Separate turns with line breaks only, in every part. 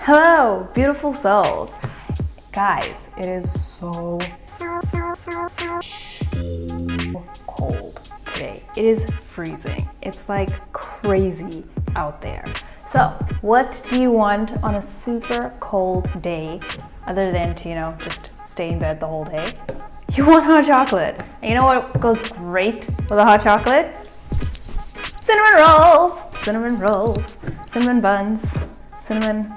Hello, beautiful souls. Guys, it is so cold today. It is freezing. It's like crazy out there. So, what do you want on a super cold day other than to, just stay in bed the whole day? You want hot chocolate. And you know what goes great with a hot chocolate? Cinnamon rolls, cinnamon buns, cinnamon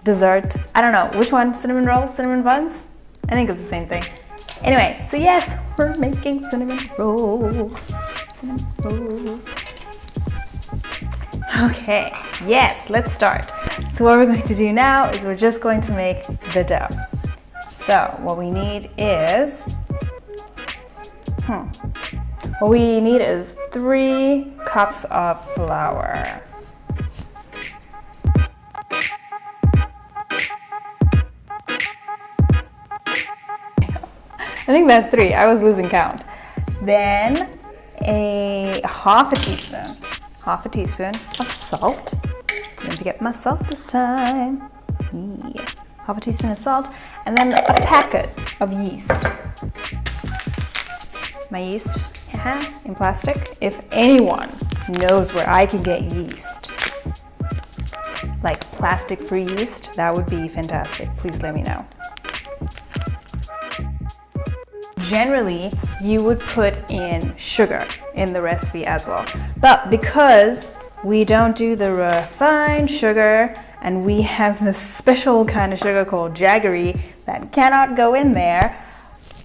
dessert. I don't know, which one? Cinnamon rolls, cinnamon buns? I think it's the same thing. Anyway, so yes, we're making cinnamon rolls. Cinnamon rolls. Okay, yes, let's start. So what we're going to do now is we're just going to make the dough. So what we need is, 3 cups of flour. I think that's 3. I was losing count. Then half a teaspoon of salt. Didn't forget my salt this time. Yeah. Half a teaspoon of salt, and then a packet of yeast. My yeast in plastic. If anyone knows where I can get yeast, like plastic-free yeast, that would be fantastic. Please let me know. Generally, you would put in sugar in the recipe as well. But because we don't do the refined sugar and we have this special kind of sugar called jaggery that cannot go in there,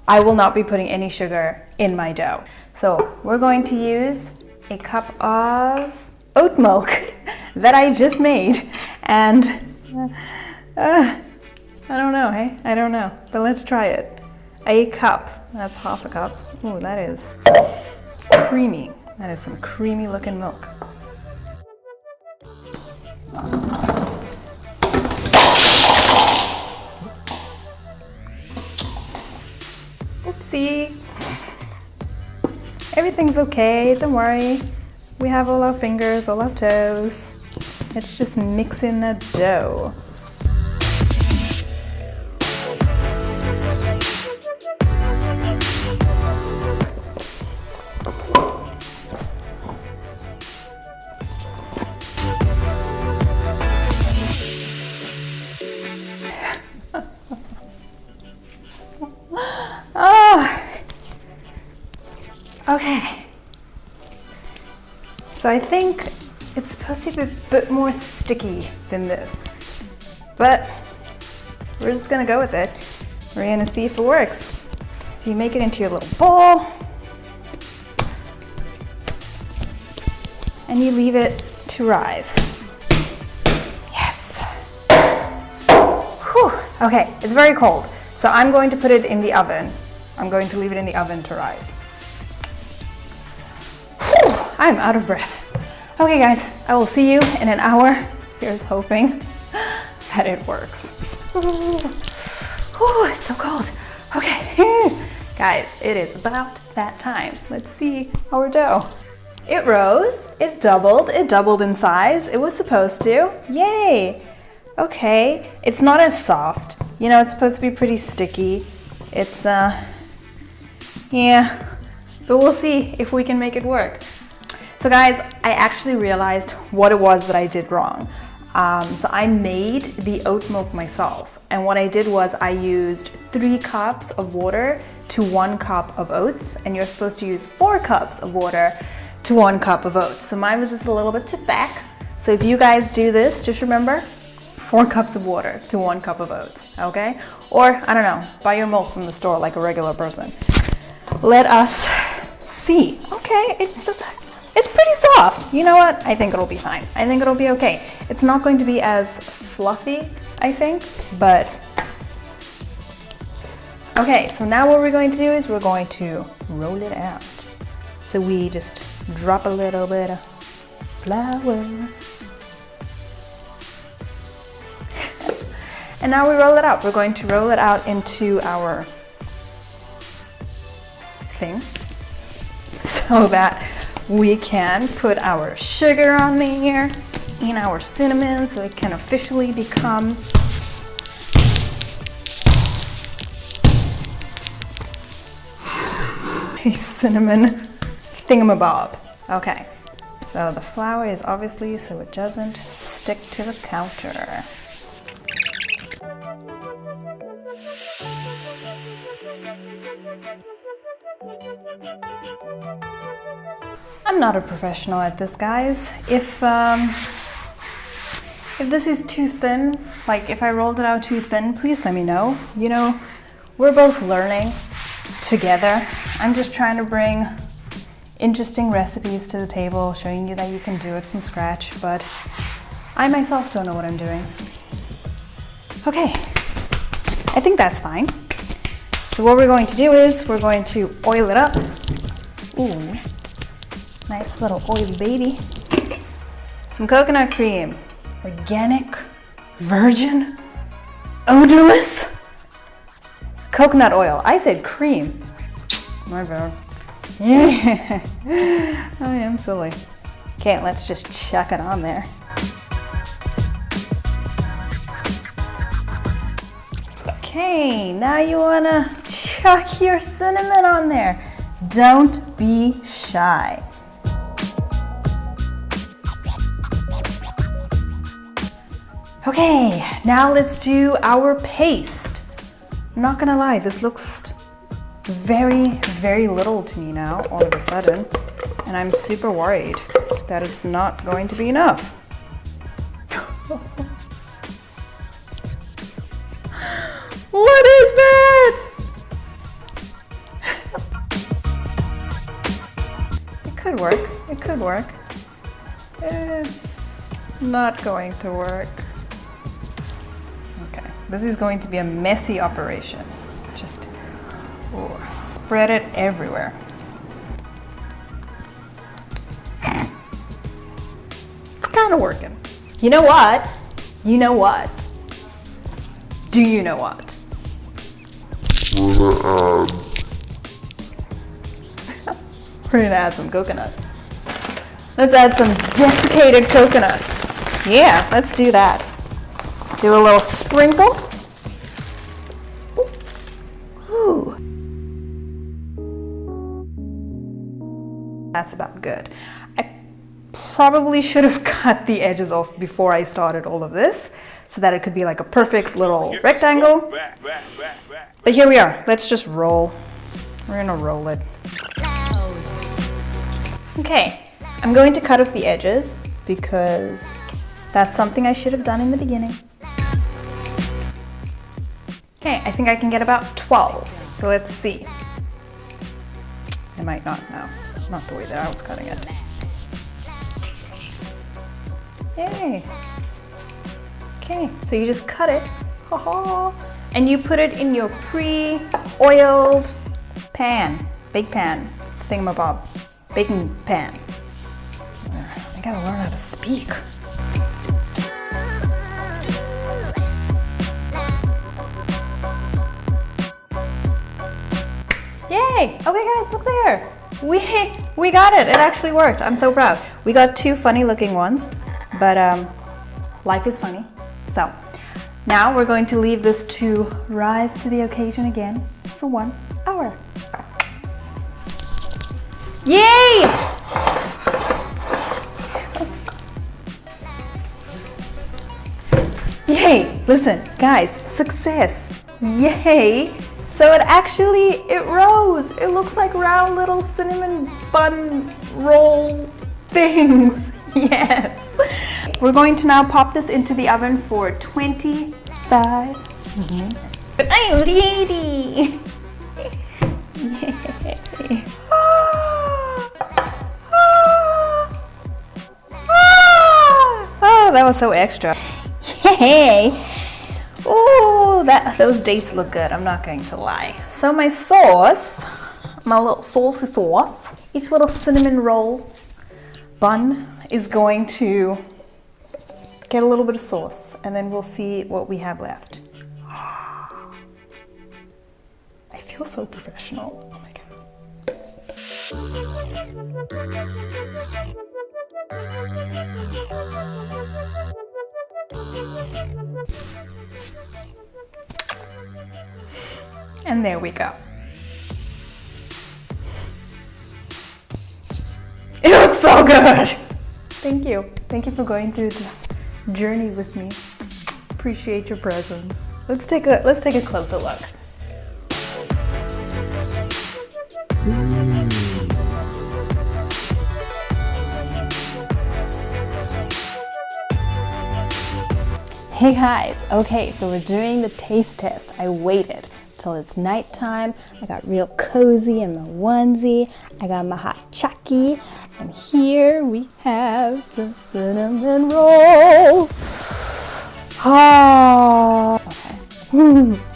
I will not be putting any sugar in my dough. So we're going to use a cup of oat milk that I just made. And I don't know, hey? I don't know, but let's try it. A cup, that's half a cup. Ooh, that is creamy. That is some creamy looking milk. Oopsie. Everything's okay, don't worry. We have all our fingers, all our toes. It's just mixing a dough. Okay, so I think it's supposed to be a bit more sticky than this, but we're just gonna go with it. We're gonna see if it works. So you make it into your little bowl, and you leave it to rise. Yes. Whew. Okay, it's very cold, so I'm going to put it in the oven. I'm going to leave it in the oven to rise. I'm out of breath. Okay guys, I will see you in an hour. Here's hoping that it works. Ooh, it's so cold. Okay, guys, it is about that time. Let's see our dough. It rose, it doubled in size. It was supposed to, yay. Okay, it's not as soft. It's supposed to be pretty sticky. It's, yeah, but we'll see if we can make it work. So guys, I actually realized what it was that I did wrong. So I made the oat milk myself. And what I did was I used 3 cups of water to 1 cup of oats. And you're supposed to use 4 cups of water to 1 cup of oats. So mine was just a little bit too thick. So if you guys do this, just remember 4 cups of water to 1 cup of oats, okay? Or, I don't know, buy your milk from the store like a regular person. Let us see. Okay, it's pretty soft. You know what? I think it'll be fine. I think it'll be okay. It's not going to be as fluffy, I think, but okay, so now what we're going to do is we're going to roll it out. So we just drop a little bit of flour. And now we roll it out. We're going to roll it out into our thing so that we can put our sugar on there. in our cinnamon so it can officially become a cinnamon thingamabob. Okay, so the flour is obviously so it doesn't stick to the counter. I'm not a professional at this, guys. If this is too thin, like if I rolled it out too thin, please let me know. You know, we're both learning together. I'm just trying to bring interesting recipes to the table, showing you that you can do it from scratch, but I myself don't know what I'm doing. Okay, I think that's fine. So what we're going to do is we're going to oil it up. Ooh, nice little oily baby. Some coconut cream, organic, virgin, odorless. Coconut oil. I said cream. My bad. Yeah. I am silly. Okay, let's just chuck it on there. Okay, now you wanna chuck your cinnamon on there. Don't be shy. Okay, now let's do our paste. I'm not gonna lie, this looks very, very little to me now, all of a sudden, and I'm super worried that it's not going to be enough. What is that? It could work, it could work. It's not going to work. Okay, this is going to be a messy operation. Just spread it everywhere. It's kind of working. You know what? You know what? Do you know what? We're gonna add some coconut. Let's add some desiccated coconut. Yeah, let's do that. Do a little sprinkle. Ooh. That's about good. I probably should have cut the edges off before I started all of this so that it could be like a perfect little rectangle. But here we are. Let's just roll. We're gonna roll it. Okay, I'm going to cut off the edges because that's something I should have done in the beginning. Okay, I think I can get about 12. So let's see. I might not now. Not the way that I was cutting it. Yay. Okay, so you just cut it. And you put it in your pre-oiled pan. Bake pan. Thingamabob. Baking pan. I gotta learn how to speak. Yay! Okay guys, look there. We got it. It actually worked. I'm so proud. We got two funny looking ones, but life is funny. So now we're going to leave this to rise to the occasion again for 1 hour. Yay! Yay! Listen, guys, success. Yay! So it rose. It looks like round little cinnamon bun roll things. Yes. We're going to now pop this into the oven for 25 minutes. I'm ready. Yay. Oh, that was so extra. Yay. Oh, those dates look good, I'm not going to lie. So my sauce, my little saucy sauce, each little cinnamon roll bun is going to get a little bit of sauce, and then we'll see what we have left. I feel so professional. Oh my God. And there we go. It looks so good. Thank you. Thank you for going through this journey with me. Appreciate your presence. Let's take a closer look. Hey guys, okay, so we're doing the taste test. I waited till it's nighttime. I got real cozy in my onesie. I got my hot chucky, and here we have the cinnamon rolls. Oh, okay.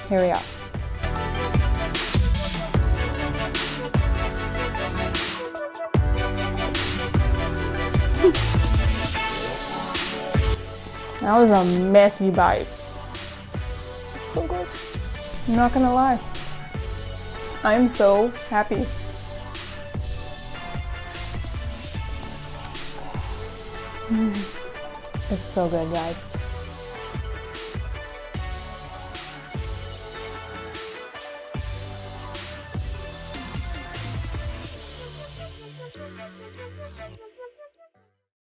Here we are. That was a messy bite. So good. I'm not gonna lie. I am so happy. It's so good, guys.